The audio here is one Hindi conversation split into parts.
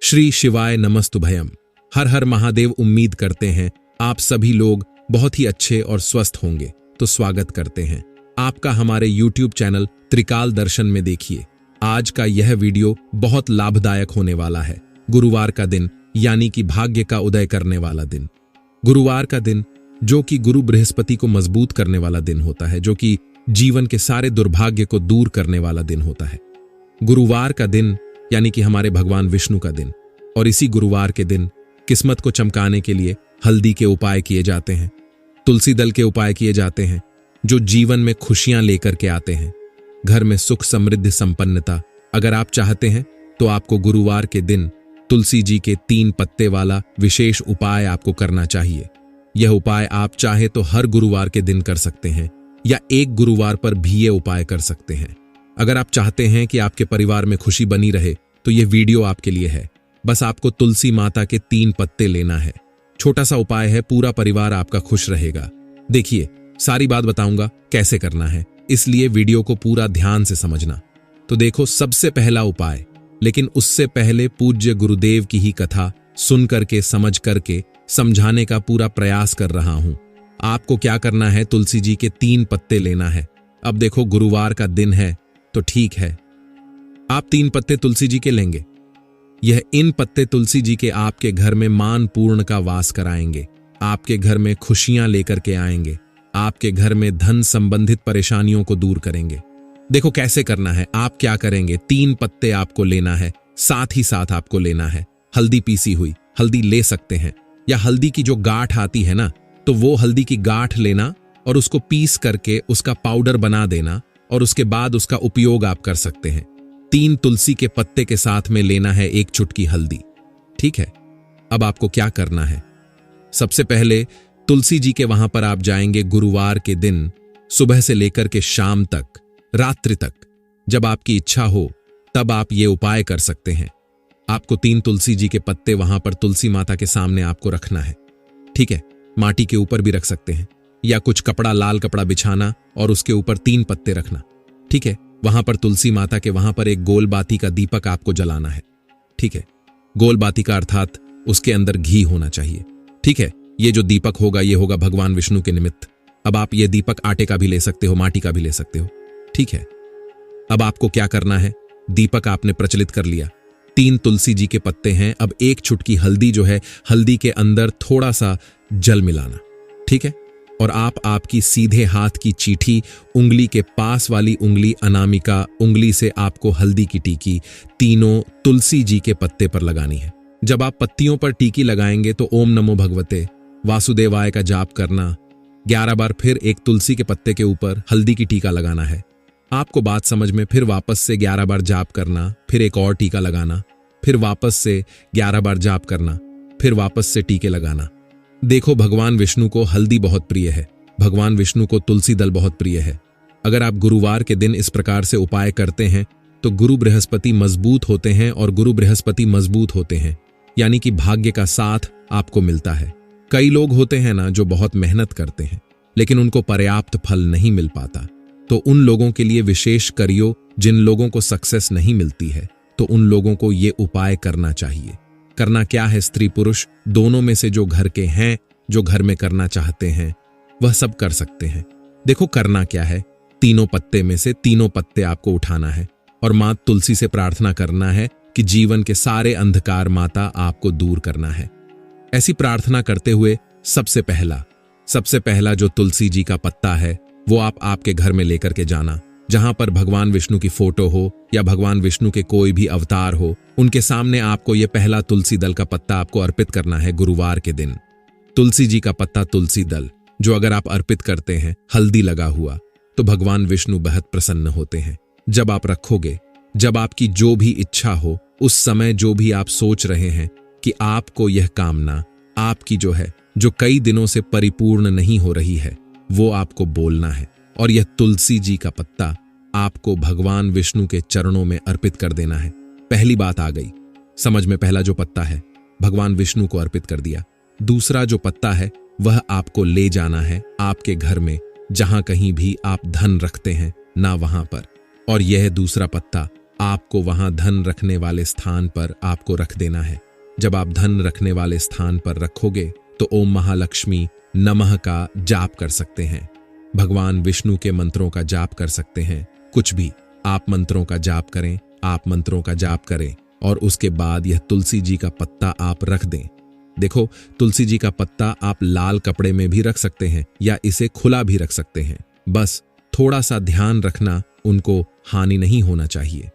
श्री शिवाय नमस्तुभयम। हर हर महादेव। उम्मीद करते हैं आप सभी लोग बहुत ही अच्छे और स्वस्थ होंगे। तो स्वागत करते हैं आपका हमारे YouTube चैनल त्रिकाल दर्शन में। देखिए, आज का यह वीडियो बहुत लाभदायक होने वाला है। गुरुवार का दिन, यानी कि भाग्य का उदय करने वाला दिन। गुरुवार का दिन जो कि गुरु बृहस्पति को मजबूत करने वाला दिन होता है, जो कि जीवन के सारे दुर्भाग्य को दूर करने वाला दिन होता है। गुरुवार का दिन यानी कि हमारे भगवान विष्णु का दिन। और इसी गुरुवार के दिन किस्मत को चमकाने के लिए हल्दी के उपाय किए जाते हैं, तुलसी दल के उपाय किए जाते हैं, जो जीवन में खुशियां लेकर के आते हैं, घर में सुख समृद्धि संपन्नता। अगर आप चाहते हैं तो आपको गुरुवार के दिन तुलसी जी के 3 पत्ते वाला विशेष उपाय आपको करना चाहिए। यह उपाय आप चाहे तो हर गुरुवार के दिन कर सकते हैं या एक गुरुवार पर भी ये उपाय कर सकते हैं। अगर आप चाहते हैं कि आपके परिवार में खुशी बनी रहे तो यह वीडियो आपके लिए है। बस आपको तुलसी माता के 3 पत्ते लेना है। छोटा सा उपाय है, पूरा परिवार आपका खुश रहेगा। देखिए, सारी बात बताऊंगा कैसे करना है, इसलिए वीडियो को पूरा ध्यान से समझना। तो देखो, सबसे पहला उपाय, लेकिन उससे पहले पूज्य गुरुदेव की ही कथा सुन करके समझ करके समझाने का पूरा प्रयास कर रहा हूं। आपको क्या करना है, तुलसी जी के 3 पत्ते लेना है। अब देखो, गुरुवार का दिन है तो ठीक है, आप 3 पत्ते तुलसी जी के लेंगे। यह इन पत्ते तुलसी जी के आपके घर में मान पूर्ण का वास कराएंगे, आपके घर में खुशियां लेकर के आएंगे, आपके घर में धन संबंधित परेशानियों को दूर करेंगे। देखो कैसे करना है। आप क्या करेंगे, 3 पत्ते आपको लेना है, साथ ही साथ आपको लेना है हल्दी, पीसी हुई हल्दी ले सकते हैं, या हल्दी की जो गांठ आती है ना, तो वो हल्दी की गांठ लेना और उसको पीस करके उसका पाउडर बना देना, और उसके बाद उसका उपयोग आप कर सकते हैं। 3 तुलसी के पत्ते के साथ में लेना है 1 चुटकी हल्दी। ठीक है, अब आपको क्या करना है, सबसे पहले तुलसी जी के वहां पर आप जाएंगे गुरुवार के दिन सुबह से लेकर के शाम तक, रात्रि तक, जब आपकी इच्छा हो तब आप ये उपाय कर सकते हैं। आपको 3 तुलसी जी के पत्ते वहां पर तुलसी माता के सामने आपको रखना है। ठीक है, माटी के ऊपर भी रख सकते हैं, या कुछ कपड़ा, लाल कपड़ा बिछाना और उसके ऊपर 3 पत्ते रखना। ठीक है, वहां पर तुलसी माता के वहां पर एक गोल बाती का दीपक आपको जलाना है। ठीक है, गोल बाती का अर्थात उसके अंदर घी होना चाहिए। ठीक है, ये जो दीपक होगा ये होगा भगवान विष्णु के निमित्त। अब आप ये दीपक आटे का भी ले सकते हो, माटी का भी ले सकते हो। ठीक है, अब आपको क्या करना है, दीपक आपने प्रचलित कर लिया, 3 तुलसी जी के पत्ते हैं। अब 1 चुटकी हल्दी जो है, हल्दी के अंदर थोड़ा सा जल मिलाना। ठीक है, और आप आपकी सीधे हाथ की चीठी उंगली के पास वाली उंगली अनामिका उंगली से आपको हल्दी की टीकी तीनों तुलसी जी के पत्ते पर लगानी है। जब आप पत्तियों पर टीकी लगाएंगे तो ओम नमो भगवते वासुदेवाय का जाप करना। 11 बार फिर एक तुलसी के पत्ते के ऊपर हल्दी की टीका लगाना है। आपको बात समझ में, फिर वापस से 11 बार जाप करना, फिर एक और टीका लगाना, फिर वापस से 11 बार जाप करना, फिर वापस से टीके लगाना। देखो, भगवान विष्णु को हल्दी बहुत प्रिय है, भगवान विष्णु को तुलसी दल बहुत प्रिय है। अगर आप गुरुवार के दिन इस प्रकार से उपाय करते हैं तो गुरु बृहस्पति मजबूत होते हैं, और गुरु बृहस्पति मजबूत होते हैं यानी कि भाग्य का साथ आपको मिलता है। कई लोग होते हैं ना जो बहुत मेहनत करते हैं लेकिन उनको पर्याप्त फल नहीं मिल पाता, तो उन लोगों के लिए विशेष करियो। जिन लोगों को सक्सेस नहीं मिलती है तो उन लोगों को ये उपाय करना चाहिए। करना क्या है, स्त्री पुरुष दोनों में से जो घर के हैं, जो घर में करना चाहते हैं, वह सब कर सकते हैं। देखो करना क्या है, 3 पत्ते में से 3 पत्ते आपको उठाना है और मां तुलसी से प्रार्थना करना है कि जीवन के सारे अंधकार माता आपको दूर करना है। ऐसी प्रार्थना करते हुए सबसे पहला जो तुलसी जी का पत्ता है वो आप आपके घर में लेकर के जाना, जहां पर भगवान विष्णु की फोटो हो या भगवान विष्णु के कोई भी अवतार हो, उनके सामने आपको यह पहला तुलसी दल का पत्ता आपको अर्पित करना है गुरुवार के दिन। तुलसी जी का पत्ता, तुलसी दल जो अगर आप अर्पित करते हैं हल्दी लगा हुआ, तो भगवान विष्णु बेहद प्रसन्न होते हैं। जब आप रखोगे, जब आपकी जो भी इच्छा हो, उस समय जो भी आप सोच रहे हैं कि आपको यह कामना आपकी जो कई दिनों से परिपूर्ण नहीं हो रही है, वो आपको बोलना है, और यह तुलसी जी का पत्ता आपको भगवान विष्णु के चरणों में अर्पित कर देना है। पहली बात आ गई समझ में, पहला जो पत्ता है भगवान विष्णु को अर्पित कर दिया। दूसरा जो पत्ता है वह आपको ले जाना है आपके घर में, जहां कहीं भी आप धन रखते हैं ना वहां पर, और यह दूसरा पत्ता आपको वहां धन रखने वाले स्थान पर आपको रख देना है। जब आप धन रखने वाले स्थान पर रखोगे तो ओम महालक्ष्मी नमः का जाप कर सकते हैं, भगवान विष्णु के मंत्रों का जाप कर सकते हैं, कुछ भी आप मंत्रों का जाप करें, आप मंत्रों का जाप करें और उसके बाद यह तुलसी जी का पत्ता आप रख दें। देखो, तुलसी जी का पत्ता आप लाल कपड़े में भी रख सकते हैं या इसे खुला भी रख सकते हैं, बस थोड़ा सा ध्यान रखना, उनको हानि नहीं होना चाहिए।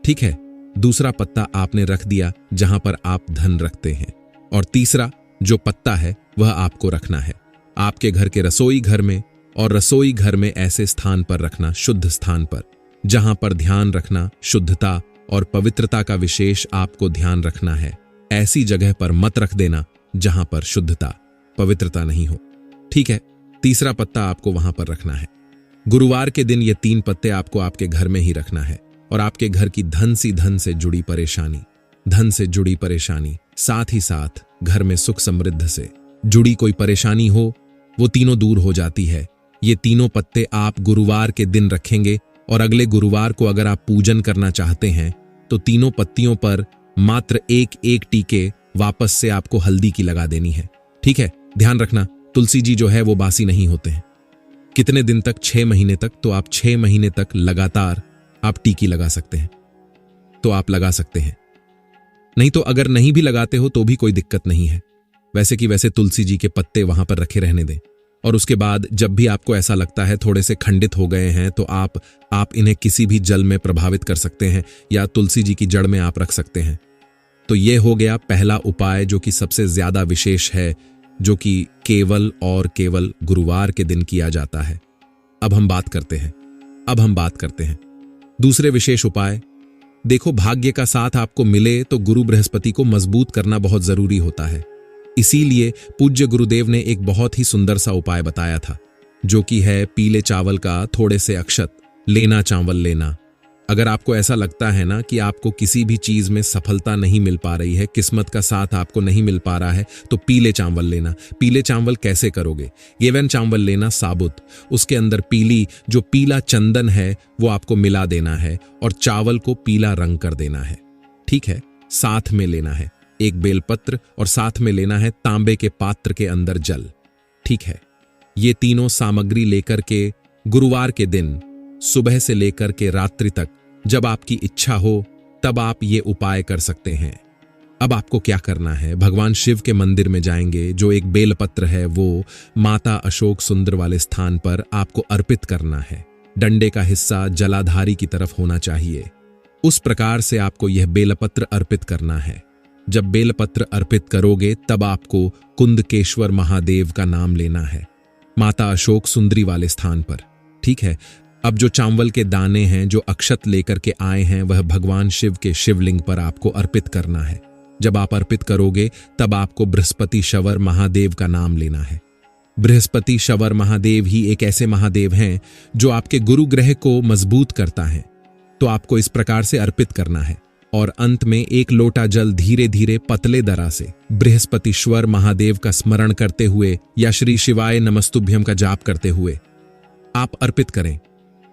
ठीक है, दूसरा पत्ता आपने रख दिया जहां पर आप धन रखते हैं, और तीसरा जो पत्ता है वह आपको रखना है आपके घर के रसोई घर में, और रसोई घर में ऐसे स्थान पर रखना, शुद्ध स्थान पर, जहां पर ध्यान रखना, शुद्धता और पवित्रता का विशेष आपको ध्यान रखना है। ऐसी जगह पर मत रख देना जहां पर शुद्धता, पवित्रता नहीं हो। ठीक है, तीसरा पत्ता आपको वहां पर रखना है। गुरुवार के दिन ये 3 पत्ते आपको आपके घर में ही रखना है, और आपके घर की धन से जुड़ी परेशानी, धन से जुड़ी परेशानी, साथ ही साथ घर में सुख समृद्ध से जुड़ी कोई परेशानी हो, वो तीनों दूर हो जाती है। ये तीनों पत्ते आप गुरुवार के दिन रखेंगे, और अगले गुरुवार को अगर आप पूजन करना चाहते हैं तो तीनों पत्तियों पर मात्र एक एक टीके वापस से आपको हल्दी की लगा देनी है। ठीक है, ध्यान रखना, तुलसी जी जो है वो बासी नहीं होते हैं। कितने दिन तक? 6 महीने तक। तो आप 6 महीने तक लगातार आप टीकी लगा सकते हैं, तो आप लगा सकते हैं। नहीं तो अगर नहीं भी लगाते हो तो भी कोई दिक्कत नहीं है, वैसे कि वैसे तुलसी जी के पत्ते वहां पर रखे रहने दें। और उसके बाद जब भी आपको ऐसा लगता है थोड़े से खंडित हो गए हैं तो आप इन्हें किसी भी जल में प्रभावित कर सकते हैं या तुलसी जी की जड़ में आप रख सकते हैं। तो ये हो गया पहला उपाय जो कि सबसे ज्यादा विशेष है, जो कि केवल और केवल गुरुवार के दिन किया जाता है। अब हम बात करते हैं दूसरे विशेष उपाय। देखो, भाग्य का साथ आपको मिले तो गुरु बृहस्पति को मजबूत करना बहुत जरूरी होता है। इसीलिए पूज्य गुरुदेव ने एक बहुत ही सुंदर सा उपाय बताया था, जो कि है पीले चावल का थोड़े से अक्षत लेना, चावल लेना। अगर आपको ऐसा लगता है ना कि आपको किसी भी चीज में सफलता नहीं मिल पा रही है, किस्मत का साथ आपको नहीं मिल पा रहा है, तो पीले चावल लेना। पीले चावल कैसे करोगे? गेवन चावल लेना साबुत, उसके अंदर जो पीला चंदन है वो आपको मिला देना है और चावल को पीला रंग कर देना है। ठीक है, साथ में लेना है एक बेलपत्र और साथ में लेना है तांबे के पात्र के अंदर जल। ठीक है, ये तीनों सामग्री लेकर के गुरुवार के दिन सुबह से लेकर के रात्रि तक जब आपकी इच्छा हो तब आप ये उपाय कर सकते हैं। अब आपको क्या करना है? भगवान शिव के मंदिर में जाएंगे, जो एक बेलपत्र है वो माता अशोक सुंदर वाले स्थान पर आपको अर्पित करना है। डंडे का हिस्सा जलाधारी की तरफ होना चाहिए, उस प्रकार से आपको यह बेलपत्र अर्पित करना है। जब बेलपत्र अर्पित करोगे तब आपको कुंदकेश्वर महादेव का नाम लेना है, माता अशोक सुंदरी वाले स्थान पर। ठीक है, अब जो चावल के दाने हैं, जो अक्षत लेकर के आए हैं, वह भगवान शिव के शिवलिंग पर आपको अर्पित करना है। जब आप अर्पित करोगे तब आपको बृहस्पति शवर महादेव का नाम लेना है। बृहस्पति शवर महादेव ही एक ऐसे महादेव हैं जो आपके गुरु ग्रह को मजबूत करता है। तो आपको इस प्रकार से अर्पित करना है और अंत में 1 लोटा जल धीरे धीरे पतले दरा से बृहस्पतिश्वर महादेव का स्मरण करते हुए या श्री शिवाय नमस्तुभ्यम का जाप करते हुए आप अर्पित करें।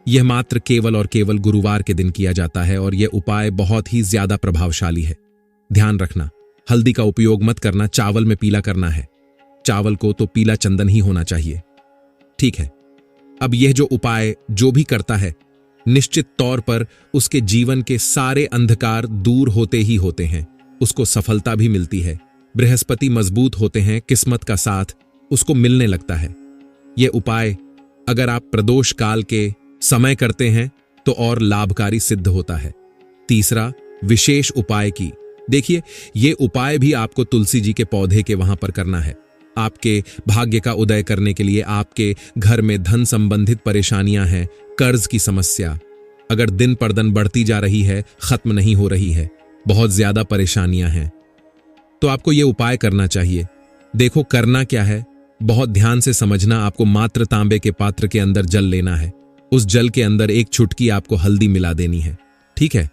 यह मात्र केवल और केवल गुरुवार के दिन किया जाता है और यह उपाय बहुत ही ज्यादा प्रभावशाली है। ध्यान रखना, हल्दी का उपयोग मत करना, चावल में पीला करना है। चावल को तो पीला चंदन ही होना चाहिए। ठीक है, अब यह जो उपाय जो भी करता है, निश्चित तौर पर उसके जीवन के सारे अंधकार दूर होते ही होते हैं, उसको सफलता भी मिलती है। बृहस्पति मजबूत होते हैं, किस्मत का साथ उसको मिलने लगता है। यह उपाय अगर आप प्रदोष काल के समय करते हैं तो और लाभकारी सिद्ध होता है। तीसरा विशेष उपाय की देखिए, यह उपाय भी आपको तुलसी जी के पौधे के वहां पर करना है। आपके भाग्य का उदय करने के लिए आपके घर में धन संबंधित परेशानियां हैं, कर्ज की समस्या अगर दिन पर दिन बढ़ती जा रही है, खत्म नहीं हो रही है, बहुत ज्यादा परेशानियां हैं, तो आपको यह उपाय करना चाहिए। देखो, करना क्या है, बहुत ध्यान से समझना। आपको मात्र तांबे के पात्र के अंदर जल लेना है, उस जल के अंदर 1 चुटकी आपको हल्दी मिला देनी है। ठीक है,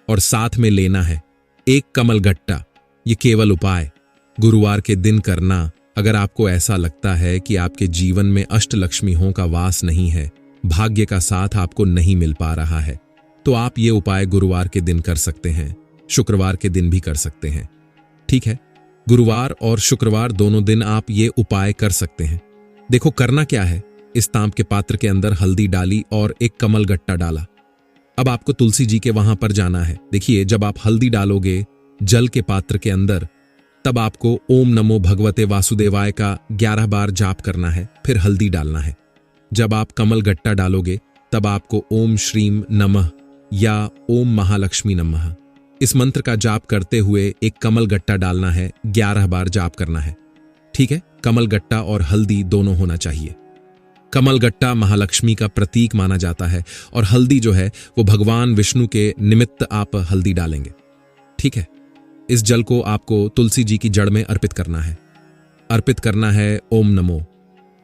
और साथ में लेना है 1 कमल गट्टा। ये केवल उपाय गुरुवार के दिन करना। अगर आपको ऐसा लगता है कि आपके जीवन में अष्टलक्ष्मियों का वास नहीं है, भाग्य का साथ आपको नहीं मिल पा रहा है, तो आप ये उपाय गुरुवार के दिन कर सकते हैं, शुक्रवार के दिन भी कर सकते हैं। ठीक है, गुरुवार और शुक्रवार दोनों दिन आप ये उपाय कर सकते हैं। देखो करना क्या है, इस तांब के पात्र के अंदर हल्दी डाली और एक कमल गट्टा डाला। अब आपको तुलसी जी के वहां पर जाना है। देखिए, जब आप हल्दी डालोगे जल के पात्र के अंदर, तब आपको ओम नमो भगवते वासुदेवाय का 11 बार जाप करना है, फिर हल्दी डालना है। जब आप कमल गट्टा डालोगे तब आपको ओम श्रीम नमः या ओम महालक्ष्मी नमः इस मंत्र का जाप करते हुए एक कमल गट्टा डालना है, 11 बार जाप करना है। ठीक है, कमल गट्टा और हल्दी दोनों होना चाहिए। कमल गट्टा महालक्ष्मी का प्रतीक माना जाता है और हल्दी जो है वो भगवान विष्णु के निमित्त आप हल्दी डालेंगे। ठीक है, इस जल को आपको तुलसी जी की जड़ में अर्पित करना है। अर्पित करना है ओम नमो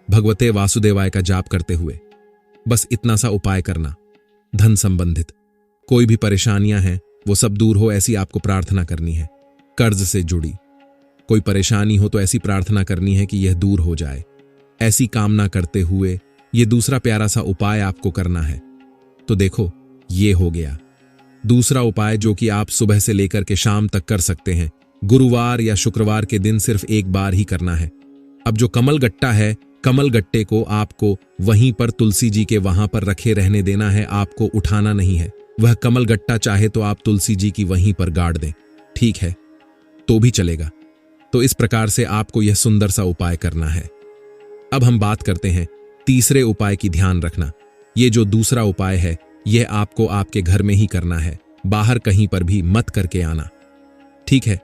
भगवते वासुदेवाय का जाप करते हुए। बस इतना सा उपाय करना। धन संबंधित कोई भी परेशानियां हैं वो सब दूर हो, ऐसी आपको प्रार्थना करनी है। कर्ज से जुड़ी कोई परेशानी हो तो ऐसी प्रार्थना करनी है कि यह दूर हो जाए। ऐसी कामना करते हुए ये दूसरा प्यारा सा उपाय आपको करना है। तो देखो, ये हो गया दूसरा उपाय जो कि आप सुबह से लेकर के शाम तक कर सकते हैं। गुरुवार या शुक्रवार के दिन सिर्फ एक बार ही करना है। अब जो कमल गट्टा है, कमल गट्टे को आपको वहीं पर तुलसी जी के वहां पर रखे रहने देना है, आपको उठाना नहीं है। वह कमल गट्टा चाहे तो आप तुलसी जी की वहीं पर गाड़ दें, ठीक है, तो भी चलेगा। तो इस प्रकार से आपको यह सुंदर सा उपाय करना है। अब हम बात करते हैं तीसरे उपाय की। ध्यान रखना, ये जो दूसरा उपाय है यह आपको आपके घर में ही करना है, बाहर कहीं पर भी मत करके आना। ठीक है,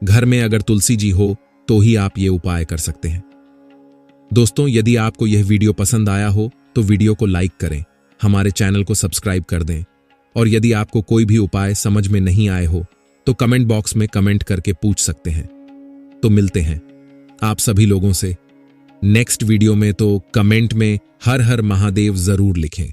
घर में अगर तुलसी जी हो तो ही आप ये उपाय कर सकते हैं। दोस्तों, यदि आपको यह वीडियो पसंद आया हो तो वीडियो को लाइक करें, हमारे चैनल को सब्सक्राइब कर दें, और यदि आपको कोई भी उपाय समझ में नहीं आए हो तो कमेंट बॉक्स में कमेंट करके पूछ सकते हैं। तो मिलते हैं आप सभी लोगों से नेक्स्ट वीडियो में। तो कमेंट में हर हर महादेव जरूर लिखें।